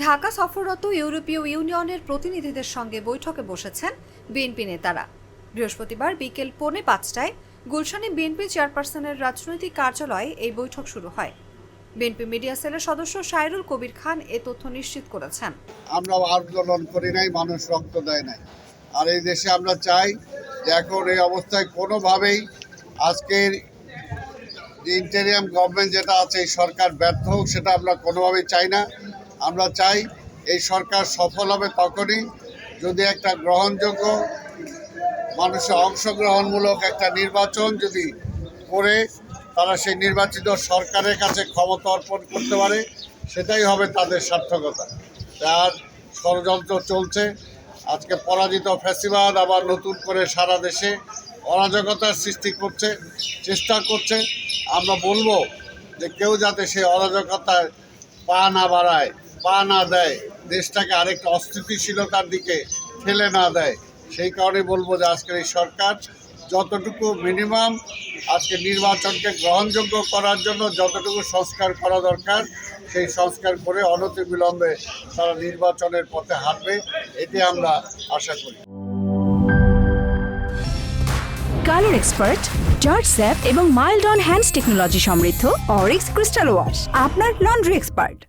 ঢাকা সফররত ইউরোপীয় ইউনিয়নের প্রতিনিধিদের সঙ্গে বৈঠকে বসেছেন বিএনপি নেতারা। বৃহস্পতিবার বিকেল 4:45টায় গুলশানে বিএনপি চেয়ারপারসনের রাজনৈতিক কার্যালয়ে এই বৈঠক শুরু হয়। বিএনপি মিডিয়া সেলের সদস্য সাইরুল কবির খান এ তথ্য নিশ্চিত করেছেন। আমরা আন্দোলন করি নাই, মানুষ রক্ত দেয় নাই। আর এই দেশে আমরা চাই যে এখন এই অবস্থায় কোনোভাবেই আজকের যে ইন্টেরিয়াম গভর্নমেন্ট যেটা আছে এই সরকার ব্যর্থ হোক, সেটা আমরা কোনোভাবেই চাই না। আমরা চাই এই সরকার সফল হবে তখনই যদি একটা গ্রহণযোগ্য মানুষের অংশগ্রহণমূলক একটা নির্বাচন যদি করে তারা সেই নির্বাচিত সরকারের কাছে ক্ষমতা অর্পণ করতে পারে, সেটাই হবে তাদের সার্থকতা। তার ষড়যন্ত্র চলছে। আজকে পরাজিত ফ্যাসিবাদ আবার নতুন করে সারা দেশে অরাজকতার সৃষ্টি করছে, চেষ্টা করছে। আমরা বলবো যে কেউ যাতে সেই অরাজকতায় পা না বাড়ায়, পা না দেয়, দেশটাকে আরেকটা অস্থিতিশীলতার দিকে ঠেলে না দেয়। সেই কারণে বলবো যে আজকের এই সরকার যতটুকু মিনিমাম আজকে নির্বাচনকে গ্রহণযোগ্য করার জন্য যতটুকু সংস্কার করা দরকার সেই সংস্কার করে অনতিবিলম্বে তারা নির্বাচনের পথে হাঁটবে, এটি আমরা আশা করি। কালার এক্সপার্ট, জর্জ স্যাপ এবং মাইল্ড অন হ্যান্ডস টেকনোলজি সমৃদ্ধ অরিক্স ক্রিস্টাল ওয়াশ আপনার লন্ড্রি এক্সপার্ট।